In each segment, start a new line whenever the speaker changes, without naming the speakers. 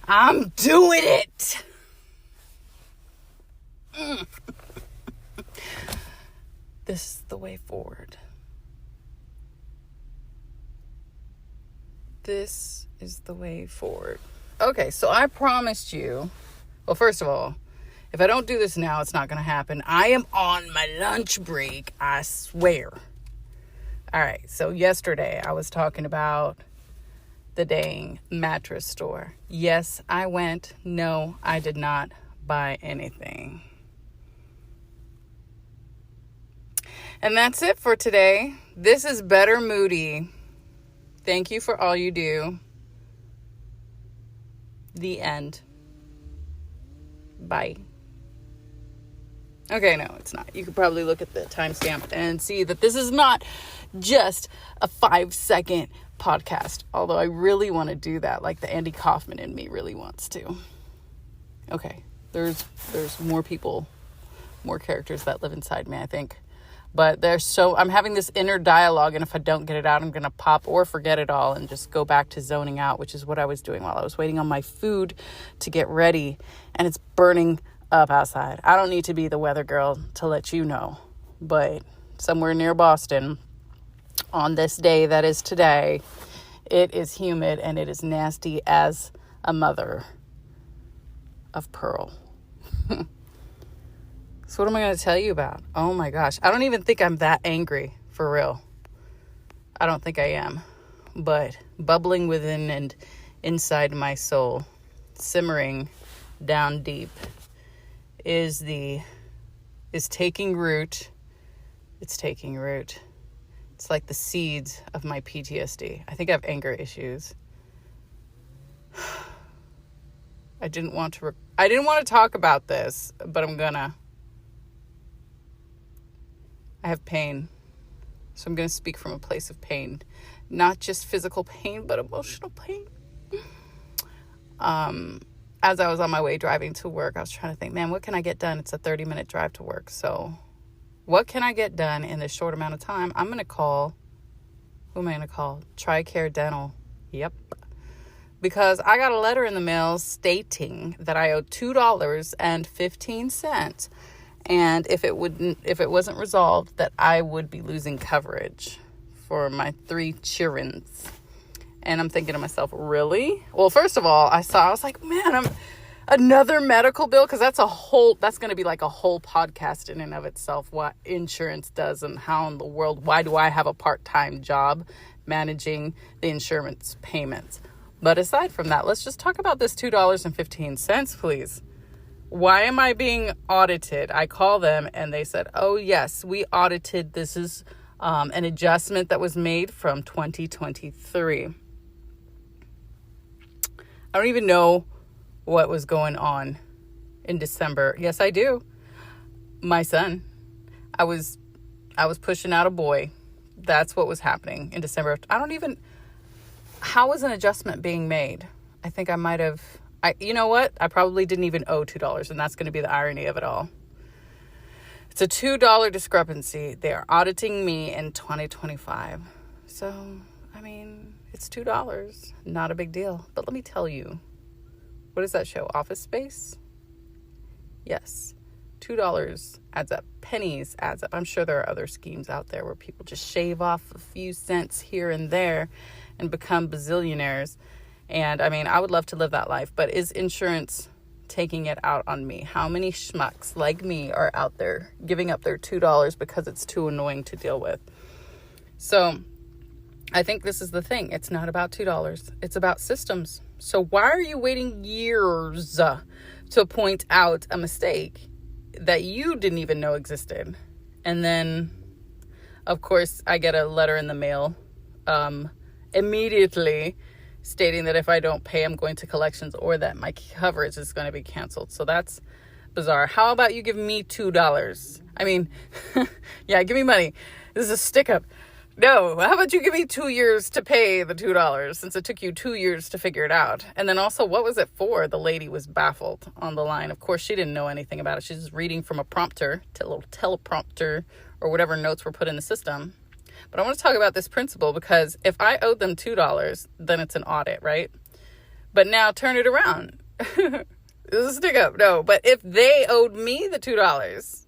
I'm doing it. This is the way forward. This is the way forward. Okay, so I promised you. Well, first of all, if I don't do this now, it's not going to happen. I am on my lunch break, I swear. All right, so yesterday I was talking about the dang mattress store. Yes, I went. No, I did not buy anything. And that's it for today. This is Better Moody. Thank you for all you do. The end. Bye. Okay, no, it's not. You could probably look at the timestamp and see that this is not just a 5-second podcast. Although I really want to do that, like the Andy Kaufman in me really wants to. Okay, there's more people, more characters that live inside me, I think. But I'm having this inner dialogue, and if I don't get it out, I'm going to pop or forget it all and just go back to zoning out, which is what I was doing while I was waiting on my food to get ready, and it's burning up outside. I don't need to be the weather girl to let you know, but somewhere near Boston, on this day that is today, it is humid and it is nasty as a mother of pearl. So what am I going to tell you about? Oh my gosh. I don't even think I'm that angry, for real. I don't think I am. But bubbling within and inside my soul, simmering down deep, is taking root. It's taking root. It's like the seeds of my PTSD. I think I have anger issues. I didn't want to talk about this, but I'm gonna. I have pain, so I'm going to speak from a place of pain. Not just physical pain, but emotional pain. As I was on my way driving to work, I was trying to think, man, what can I get done? It's a 30-minute drive to work. So what can I get done in this short amount of time? I'm going to call, who am I going to call? TRICARE Dental. Yep. Because I got a letter in the mail stating that I owe $2.15. And if it wasn't resolved, that I would be losing coverage for my 3 children. And I'm thinking to myself, really? Well, first of all, I was like, man, another medical bill? Because that's going to be like a whole podcast in and of itself, what insurance does and how in the world, why do I have a part-time job managing the insurance payments? But aside from that, let's just talk about this $2.15, please. Why am I being audited? I call them and they said, oh, yes, we audited. This is an adjustment that was made from 2023. I don't even know what was going on in December. Yes, I do. My son, I was pushing out a boy. That's what was happening in December. How was an adjustment being made? I think I might have. You know what? I probably didn't even owe $2, and that's going to be the irony of it all. It's a $2 discrepancy. They are auditing me in 2025. So, I mean, it's $2. Not a big deal. But let me tell you, what does that show? Office Space? Yes. $2 adds up. Pennies adds up. I'm sure there are other schemes out there where people just shave off a few cents here and there and become bazillionaires. And I mean, I would love to live that life, but is insurance taking it out on me? How many schmucks like me are out there giving up their $2 because it's too annoying to deal with? So I think this is the thing. It's not about $2. It's about systems. So why are you waiting years to point out a mistake that you didn't even know existed? And then, of course, I get a letter in the mail immediately stating that if I don't pay, I'm going to collections or that my coverage is going to be canceled. So that's bizarre. How about you give me $2? I mean, yeah, give me money. This is a stick up. No, how about you give me 2 years to pay the $2 since it took you 2 years to figure it out? And then also, what was it for? The lady was baffled on the line. Of course, she didn't know anything about it. She's just reading from a prompter, a little teleprompter or whatever notes were put in the system. But I want to talk about this principle because if I owed them $2, then it's an audit, right? But now turn it around. This is a stick up. No, but if they owed me the $2,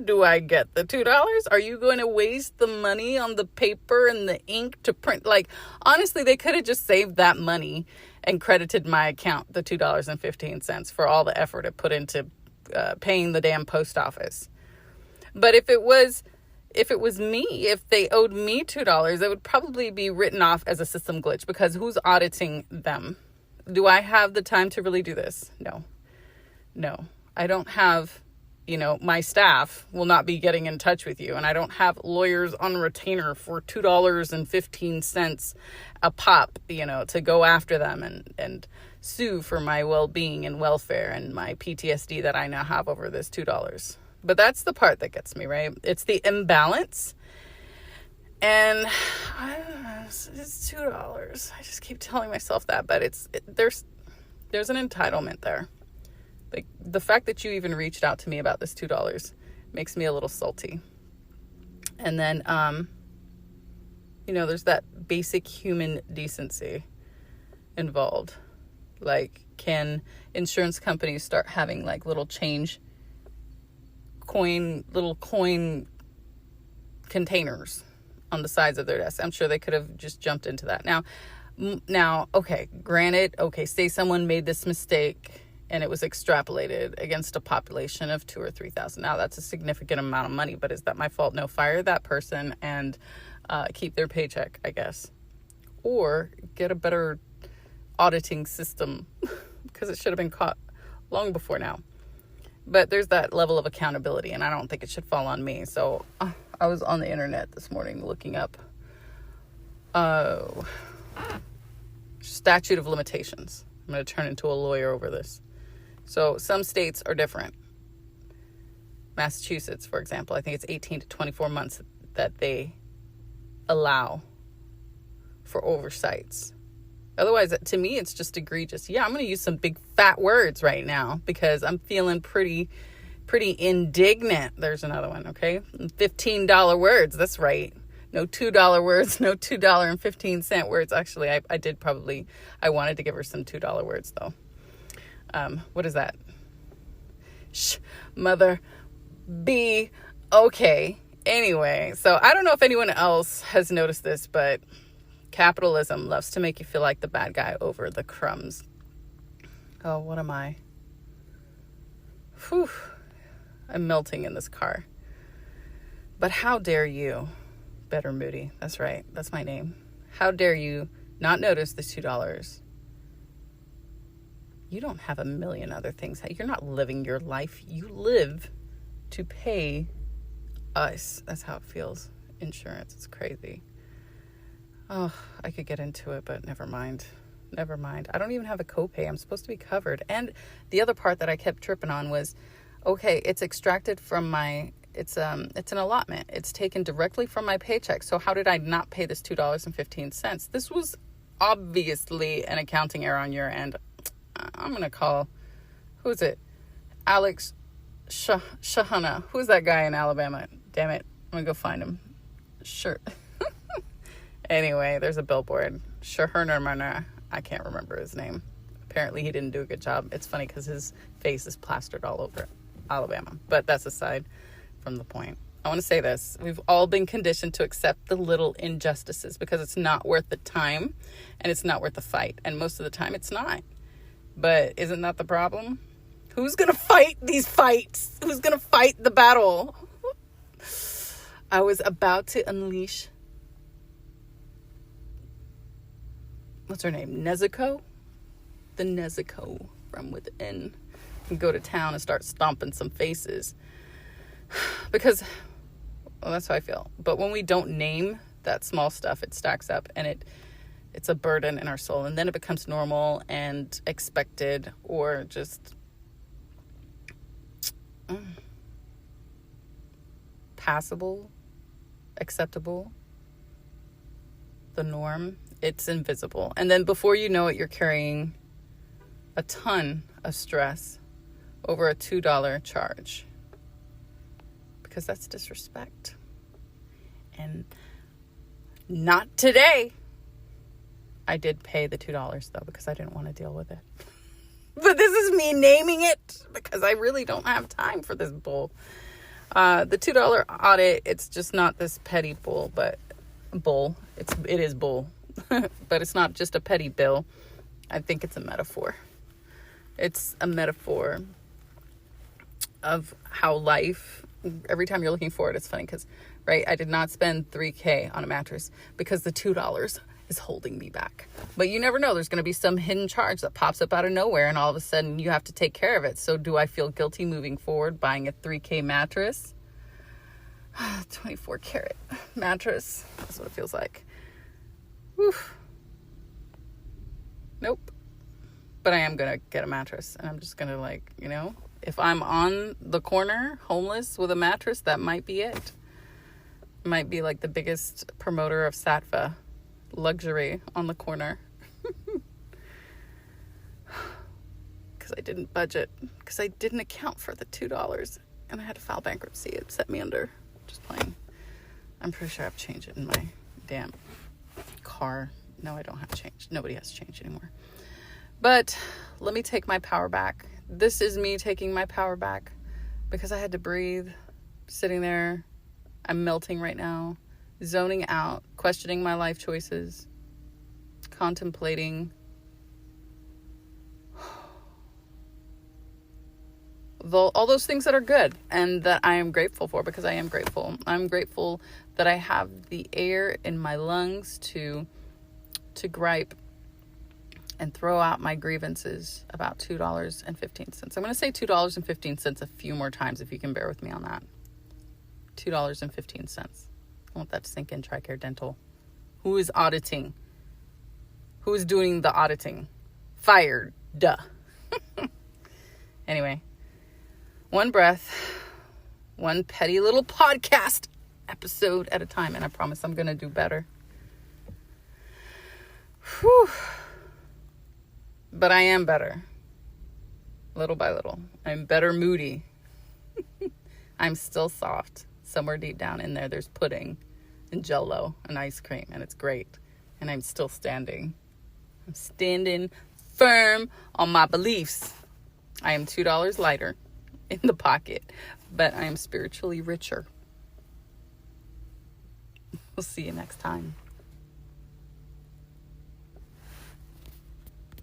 do I get the $2? Are you going to waste the money on the paper and the ink to print? Like, honestly, they could have just saved that money and credited my account the $2.15 for all the effort it put into paying the damn post office. But if it was me, if they owed me $2, it would probably be written off as a system glitch, because who's auditing them? Do I have the time to really do this? No, I don't have, my staff will not be getting in touch with you. And I don't have lawyers on retainer for $2.15 a pop, to go after them and sue for my well-being and welfare and my PTSD that I now have over this $2. But that's the part that gets me, right? It's the imbalance. And I don't know, it's $2. I just keep telling myself that, but there's an entitlement there. Like, the fact that you even reached out to me about this $2 makes me a little salty. And then, there's that basic human decency involved. Like, can insurance companies start having like little coin containers on the sides of their desks? I'm sure they could have just jumped into that. Now, okay, granted, say someone made this mistake and it was extrapolated against a population of 2,000 or 3,000. Now, that's a significant amount of money, but is that my fault? No, fire that person and keep their paycheck, I guess. Or get a better auditing system, because it should have been caught long before now. But there's that level of accountability, and I don't think it should fall on me. So I was on the internet this morning looking up statute of limitations. I'm going to turn into a lawyer over this. So some states are different. Massachusetts, for example, I think it's 18 to 24 months that they allow for oversights. Otherwise, to me, it's just egregious. Yeah, I'm going to use some big fat words right now because I'm feeling pretty indignant. There's another one, okay? $15 words. That's right. No $2 words, no $2.15 words. Actually, I wanted to give her some $2 words, though. What is that? Mother be okay. Anyway, so I don't know if anyone else has noticed this, but capitalism loves to make you feel like the bad guy over the crumbs. Oh, what am I? Whew. I'm melting in this car. But how dare you, Better Moody, that's right, that's my name. How dare you not notice the $2? You don't have a million other things. You're not living your life. You live to pay us. That's how it feels. Insurance, it's crazy. Oh, I could get into it, but never mind. I don't even have a copay. I'm supposed to be covered. And the other part that I kept tripping on was, okay, it's extracted from it's an allotment. It's taken directly from my paycheck. So how did I not pay this $2.15? This was obviously an accounting error on your end. I'm going to call, who's it? Alex Shahana. Who's that guy in Alabama? Damn it. I'm going to go find him. Sure. Anyway, there's a billboard. Shahana. I can't remember his name. Apparently he didn't do a good job. It's funny because his face is plastered all over Alabama. But that's aside from the point. I want to say this. We've all been conditioned to accept the little injustices because it's not worth the time and it's not worth the fight. And most of the time it's not. But isn't that the problem? Who's going to fight these fights? Who's going to fight the battle? I was about to unleash, what's her name? Nezuko? The Nezuko from within. And go to town and start stomping some faces. Because, well, that's how I feel. But when we don't name that small stuff, it stacks up and it's a burden in our soul. And then it becomes normal and expected or just passable, acceptable, the norm. It's invisible. And then before you know it, you're carrying a ton of stress over a $2 charge. Because that's disrespect. And not today. I did pay the $2 though, because I didn't want to deal with it. But this is me naming it because I really don't have time for this bull. The $2 audit, it's just not this petty bull, but bull. It is bull, but it's not just a petty bill. I think it's a metaphor. It's a metaphor of how life, every time you're looking forward, it's funny because, right, I did not spend $3,000 on a mattress because the $2 is holding me back. But you never know. There's going to be some hidden charge that pops up out of nowhere and all of a sudden you have to take care of it. So do I feel guilty moving forward buying a $3,000 mattress? 24 karat mattress. That's what it feels like. Whew. Nope. But I am going to get a mattress and I'm just going to if I'm on the corner homeless with a mattress, that might be it. It might be like the biggest promoter of Sattva luxury on the corner. Because I didn't budget, because I didn't account for the $2 and I had to file bankruptcy. It set me under. Just playing. I'm pretty sure I have change in my damn car. No, I don't have change. Nobody has change anymore. But let me take my power back. This is me taking my power back because I had to breathe, sitting there. I'm melting right now, zoning out, questioning my life choices, contemplating all those things that are good and that I am grateful for, because I am grateful. I'm grateful that I have the air in my lungs to gripe and throw out my grievances about $2.15. I'm going to say $2.15 a few more times if you can bear with me on that. $2.15. I want that to sink in. TRICARE Dental. Who is auditing? Who is doing the auditing? Fired. Duh. Anyway, one breath, one petty little podcast episode at a time, and I promise I'm going to do better. Whew. But I am better. Little by little. I'm better moody. I'm still soft. Somewhere deep down in there's pudding and Jell-O and ice cream, and it's great. And I'm still standing. I'm standing firm on my beliefs. I am $2 lighter in the pocket, but I am spiritually richer. We'll see you next time.